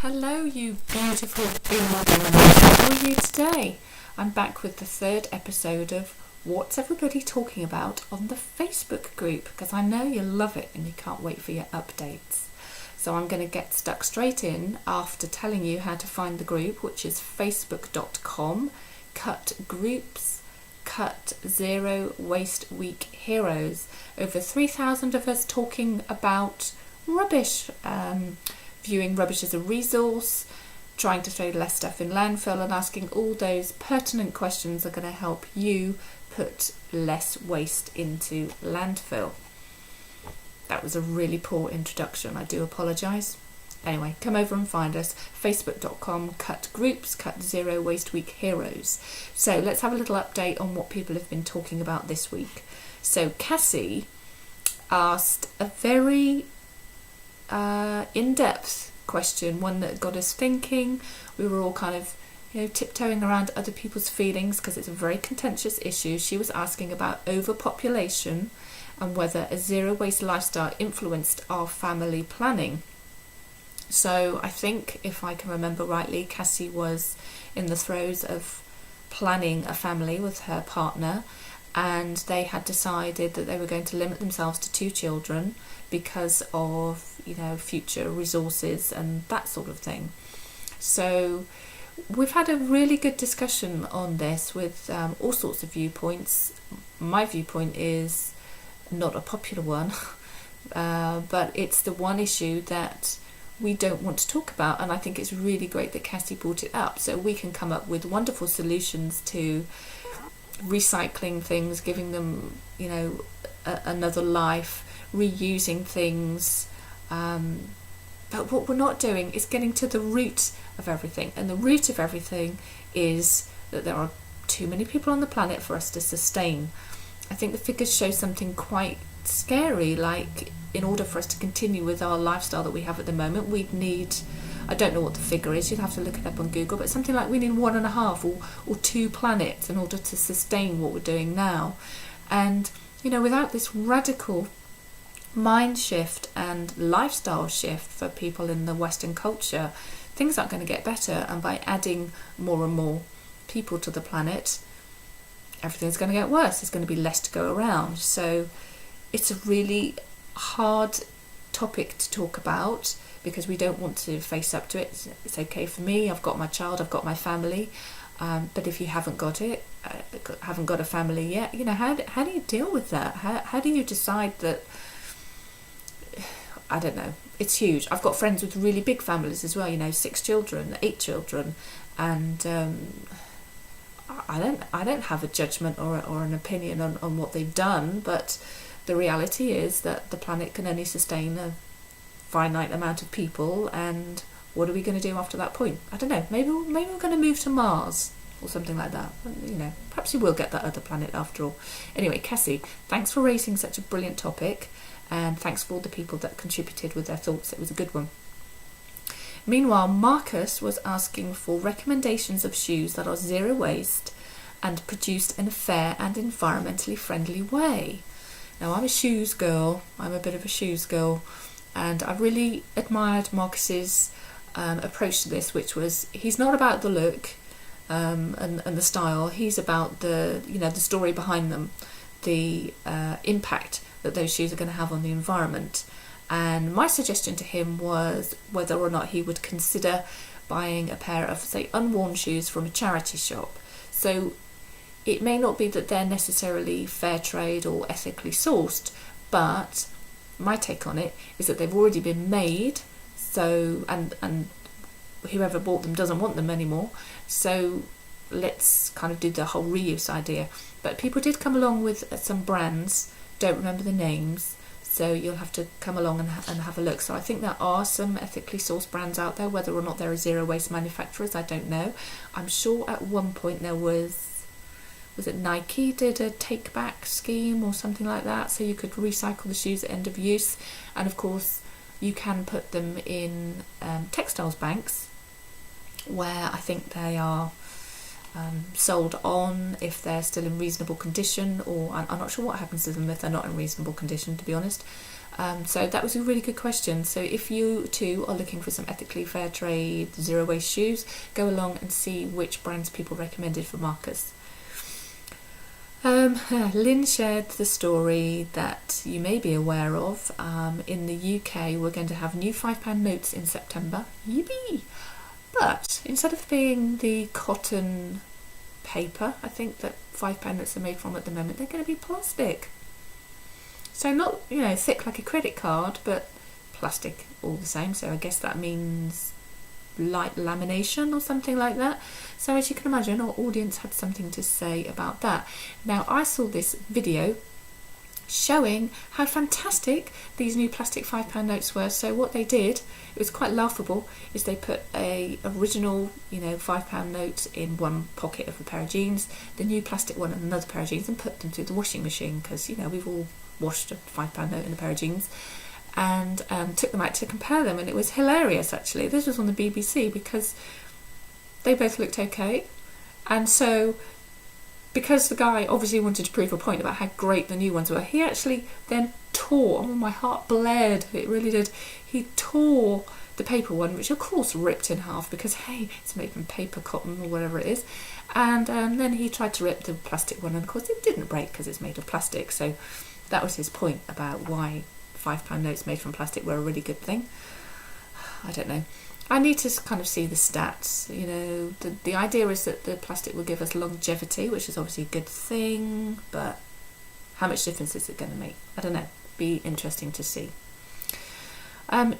Hello, you beautiful being. How are you today? I'm back with the third episode of What's Everybody Talking About on the Facebook group, because I know you love it and you can't wait for your updates. So I'm going to get stuck straight in after telling you how to find the group, which is facebook.com, cut groups, cut Zero Waste Week Heroes. Over 3,000 of us talking about rubbish, viewing rubbish as a resource, trying to throw less stuff in landfill, and asking all those pertinent questions that are going to help you put less waste into landfill. That was a really poor introduction, I do apologise. Anyway, come over and find us, facebook.com, cut groups, cut Zero Waste Week Heroes. So let's have a little update on what people have been talking about this week. So Cassie asked a very in-depth question, one that got us thinking. We were all kind of tiptoeing around other people's feelings because it's a very contentious issue. She was asking about overpopulation and whether a zero waste lifestyle influenced our family planning. So I think, if I can remember rightly, Cassie was in the throes of planning a family with her partner, and they had decided that they were going to limit themselves to 2 children because of future resources and that sort of thing. So we've had a really good discussion on this with all sorts of viewpoints. My viewpoint is not a popular one, but it's the one issue that we don't want to talk about, and I think it's really great that Cassie brought it up so we can come up with wonderful solutions to recycling things, giving them another life, reusing things, but what we're not doing is getting to the root of everything, and the root of everything is that there are too many people on the planet for us to sustain. I think the figures show something quite scary, like in order for us to continue with our lifestyle that we have at the moment, we'd need, I don't know what the figure is, you'd have to look it up on Google, but something like we need 1.5 or 2 planets in order to sustain what we're doing now. And without this radical mind shift and lifestyle shift for people in the Western culture, things aren't going to get better. And by adding more and more people to the planet, everything's going to get worse. There's going to be less to go around. So it's a really hard topic to talk about because we don't want to face up to it. It's okay for me, I've got my child, I've got my family, but if you haven't got it, haven't got a family yet, how do you deal with that? How do you decide that? I don't know, it's huge. I've got friends with really big families as well, 6 children, 8 children, and I don't have a judgment or an opinion on what they've done, but the reality is that the planet can only sustain a finite amount of people, and what are we going to do after that point? I don't know, maybe we're going to move to Mars or something like that. Perhaps we will get that other planet after all. Anyway, Cassie, thanks for raising such a brilliant topic, and thanks for all the people that contributed with their thoughts. It was a good one. Meanwhile, Marcus was asking for recommendations of shoes that are zero waste and produced in a fair and environmentally friendly way. Now, I'm a shoes girl. I'm a bit of a shoes girl, and I really admired Marcus's approach to this, which was, he's not about the look and the style. He's about the story behind them, the impact that those shoes are going to have on the environment. And my suggestion to him was whether or not he would consider buying a pair of, say, unworn shoes from a charity shop. So it may not be that they're necessarily fair trade or ethically sourced, but my take on it is that they've already been made, so and whoever bought them doesn't want them anymore, so let's kind of do the whole reuse idea. But people did come along with some brands, don't remember the names, so you'll have to come along and have a look. So I think there are some ethically sourced brands out there. Whether or not there are zero waste manufacturers, I don't know. I'm sure at one point there was it Nike did a take back scheme or something like that, so you could recycle the shoes at end of use. And of course you can put them in textiles banks, where I think they are sold on if they're still in reasonable condition, or I'm not sure what happens to them if they're not in reasonable condition, to be honest. So that was a really good question. So if you too are looking for some ethically fair trade, zero waste shoes, go along and see which brands people recommended for markers. Lynn shared the story that you may be aware of. In the UK, we're going to have new £5 notes in September. Yippee! But instead of being the cotton paper, I think that £5 notes are made from at the moment, they're going to be plastic. So not, thick like a credit card, but plastic all the same. So I guess that means light lamination or something like that. So as you can imagine, our audience had something to say about that. Now I saw this video showing how fantastic these new plastic £5 notes were. So what they did, it was quite laughable, is they put a original £5 note in one pocket of a pair of jeans, the new plastic one in another pair of jeans, and put them through the washing machine, because we've all washed a £5 note in a pair of jeans, and took them out to compare them, and it was hilarious actually. This was on the BBC because they both looked okay, and so because the guy obviously wanted to prove a point about how great the new ones were, he actually then tore, my heart bled, it really did, he tore the paper one, which of course ripped in half because hey, it's made from paper, cotton or whatever it is, and then he tried to rip the plastic one, and of course it didn't break because it's made of plastic. So that was his point about why £5 notes made from plastic were a really good thing. I don't know. I need to kind of see the stats. The idea is that the plastic will give us longevity, which is obviously a good thing, but how much difference is it going to make? I don't know. Be interesting to see.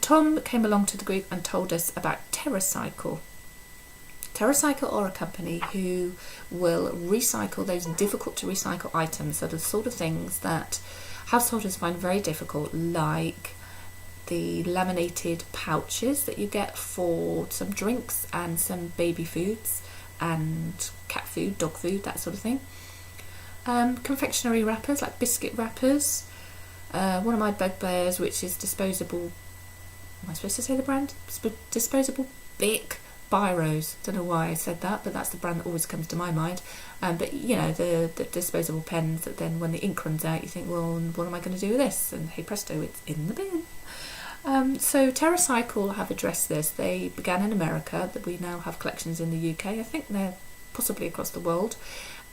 Tom came along to the group and told us about TerraCycle. TerraCycle are a company who will recycle those difficult to recycle items, so the sort of things that householders find very difficult, like the laminated pouches that you get for some drinks and some baby foods and cat food, dog food, that sort of thing. Confectionery wrappers, like biscuit wrappers. One of my bugbears, which is disposable, am I supposed to say the brand? Disposable Bic biros. Don't know why I said that, but that's the brand that always comes to my mind. But the disposable pens that then when the ink runs out you think, well, what am I going to do with this? And hey presto, it's in the bin. So TerraCycle have addressed this. They began in America, that we now have collections in the UK. I think they're possibly across the world,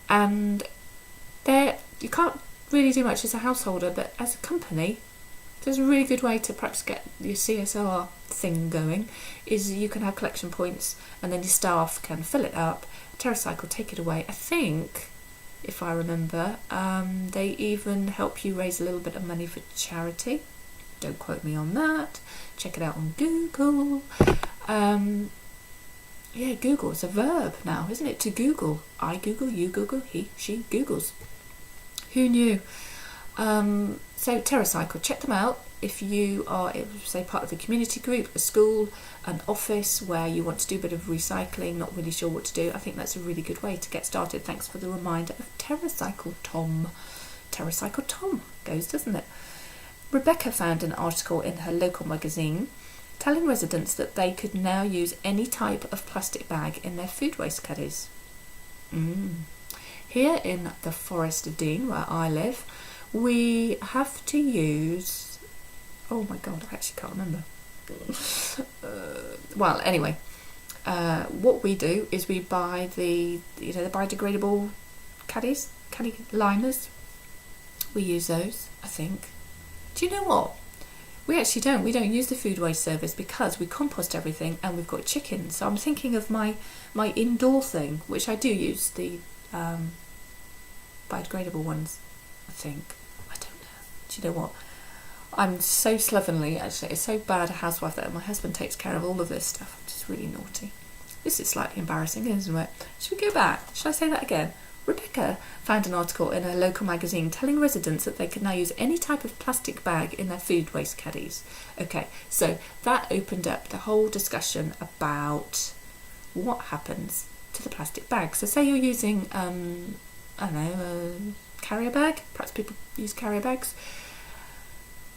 and you can't really do much as a householder, but as a company there's a really good way to perhaps get your CSR thing going, is you can have collection points and then your staff can fill it up, TerraCycle take it away. I think, if I remember, they even help you raise a little bit of money for charity. Don't quote me on that. Check it out on Google. Google is a verb now, isn't it? To Google. I Google, you Google, he, she Googles. Who knew? So TerraCycle, check them out if you are, say, part of a community group, a school, an office where you want to do a bit of recycling, not really sure what to do. I think that's a really good way to get started. Thanks for the reminder of TerraCycle Tom. TerraCycle Tom goes, doesn't it? Rebecca found an article in her local magazine telling residents that they could now use any type of plastic bag in their food waste caddies. Here in the Forest of Dean, where I live, we have to use, oh my god, I actually can't remember. Well, anyway, what we do is we buy the biodegradable caddy liners. We use those, I think. Do you know what? We actually don't. We don't use the food waste service because we compost everything and we've got chickens. So I'm thinking of my indoor thing, which I do use the biodegradable ones, I think. I don't know. Do you know what? I'm so slovenly, actually. It's so bad a housewife that my husband takes care of all of this stuff. I'm just really naughty. This is slightly embarrassing, isn't it? Should we go back? Should I say that again? Rebecca found an article in her local magazine telling residents that they could now use any type of plastic bag in their food waste caddies. Okay, so that opened up the whole discussion about what happens to the plastic bag. So say you're using, I don't know, a carrier bag. Perhaps people use carrier bags.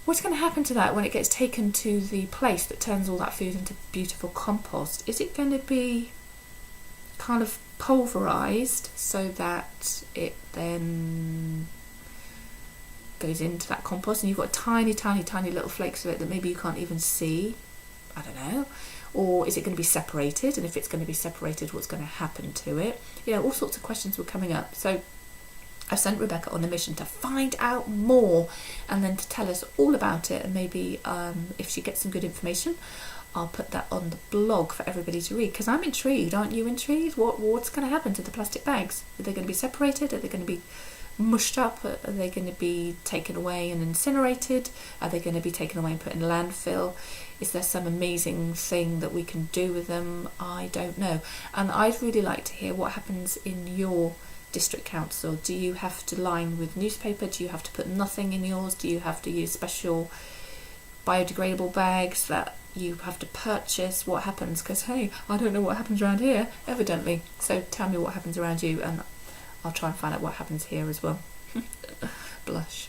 What's going to happen to that when it gets taken to the place that turns all that food into beautiful compost? Is it going to be kind of pulverised so that it then goes into that compost, and you've got tiny, tiny, tiny little flakes of it that maybe you can't even see. I don't know. Or is it going to be separated? And if it's going to be separated, what's going to happen to it? All sorts of questions were coming up. So I've sent Rebecca on a mission to find out more and then to tell us all about it. And maybe if she gets some good information, I'll put that on the blog for everybody to read, because I'm intrigued. Aren't you intrigued? What's going to happen to the plastic bags? Are they going to be separated? Are they going to be mushed up? Are they going to be taken away and incinerated? Are they going to be taken away and put in landfill? Is there some amazing thing that we can do with them? I don't know. And I'd really like to hear what happens in your district council. Do you have to line with newspaper? Do you have to put nothing in yours? Do you have to use special biodegradable bags that you have to purchase? What happens? Because hey, I don't know what happens around here, evidently. So tell me what happens around you, and I'll try and find out what happens here as well. Blush.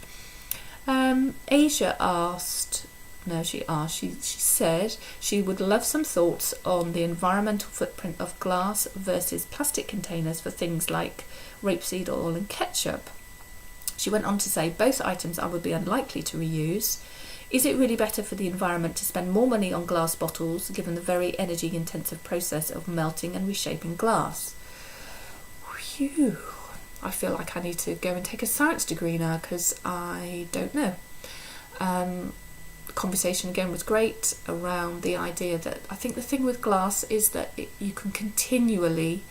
Asia asked, no, she said she would love some thoughts on the environmental footprint of glass versus plastic containers for things like rapeseed oil and ketchup. She went on to say both items I would be unlikely to reuse. Is it really better for the environment to spend more money on glass bottles given the very energy intensive process of melting and reshaping glass? Phew. I feel like I need to go and take a science degree now, because I don't know. The conversation again was great around the idea that I think the thing with glass is that you can continually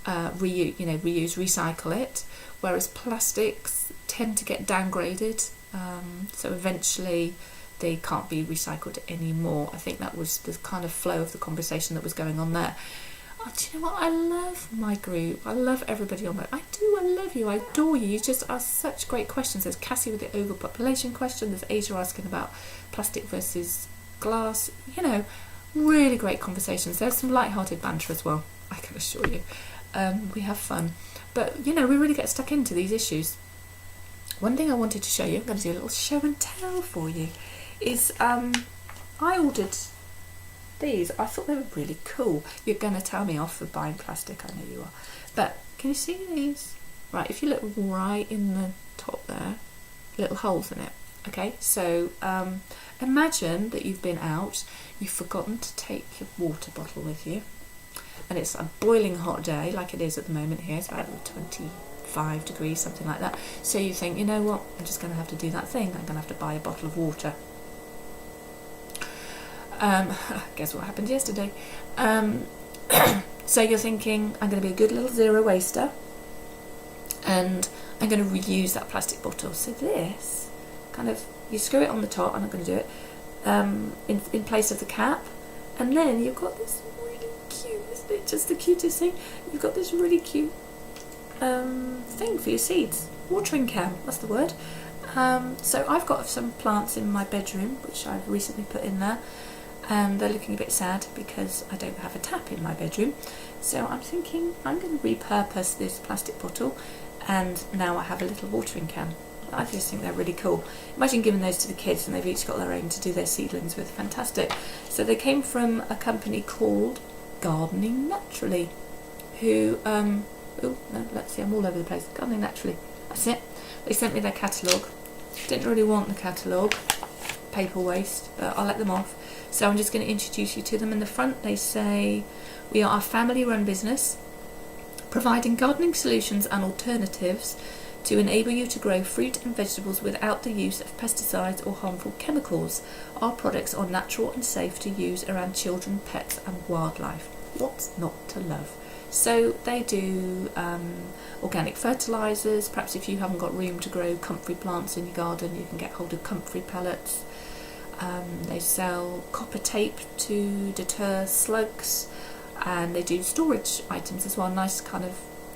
reuse, recycle it, whereas plastics tend to get downgraded, so eventually they can't be recycled anymore. I think that was the kind of flow of the conversation that was going on there. Oh, do you know what? I love my group. I love everybody on my... I do. I love you. I adore you. You just ask such great questions. There's Cassie with the overpopulation question. There's Asia asking about plastic versus glass. Really great conversations. There's some light-hearted banter as well, I can assure you. We have fun. But, we really get stuck into these issues. One thing I wanted to show you, I'm going to do a little show and tell for you, is I ordered these. I thought they were really cool. You're going to tell me off for buying plastic, I know you are. But can you see these? Right, if you look right in the top there, little holes in it. Okay, so imagine that you've been out, you've forgotten to take your water bottle with you, and it's a boiling hot day like it is at the moment here. It's about 25 degrees, something like that. So you think, you know what, I'm just going to have to do that thing. I'm going to have to buy a bottle of water. Guess what happened yesterday? So you're thinking, I'm going to be a good little zero waster, and I'm going to reuse that plastic bottle. So this, kind of, you screw it on the top, I'm not going to do it, in place of the cap, and then you've got this really cute, isn't it just the cutest thing? You've got this really cute thing for your seeds, watering can, that's the word. So I've got some plants in my bedroom, which I've recently put in there, and they're looking a bit sad because I don't have a tap in my bedroom. So I'm thinking I'm going to repurpose this plastic bottle, and now I have a little watering can. I just think they're really cool. Imagine giving those to the kids and they've each got their own to do their seedlings with. Fantastic. So they came from a company called Gardening Naturally, who, let's see, I'm all over the place. Gardening Naturally, that's it. They sent me their catalogue. Didn't really want the catalogue, paper waste, but I'll let them off. So I'm just going to introduce you to them. In the front they say, we are a family-run business providing gardening solutions and alternatives to enable you to grow fruit and vegetables without the use of pesticides or harmful chemicals. Our products are natural and safe to use around children, pets and wildlife. What's not to love? So they do organic fertilisers. Perhaps if you haven't got room to grow comfrey plants in your garden, you can get hold of comfrey pellets. They sell copper tape to deter slugs, and they do storage items as well, nice kind of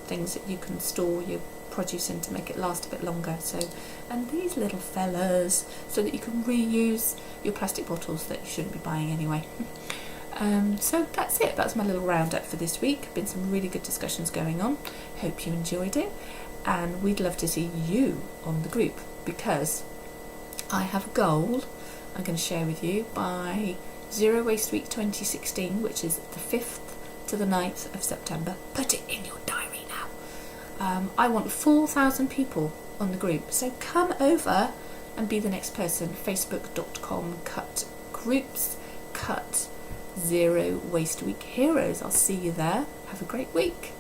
things that you can store your produce in to make it last a bit longer. So, and these little fellas, so that you can reuse your plastic bottles that you shouldn't be buying anyway. So that's it. That's my little roundup for this week. Been some really good discussions going on. Hope you enjoyed it, and we'd love to see you on the group, because I have a goal I'm going to share with you by Zero Waste Week 2016, which is the 5th to the 9th of September. Put it in your diary now. I want 4,000 people on the group. So come over and be the next person. Facebook.com/groups cut 0 Waste Week Heroes. I'll see you there. Have a great week.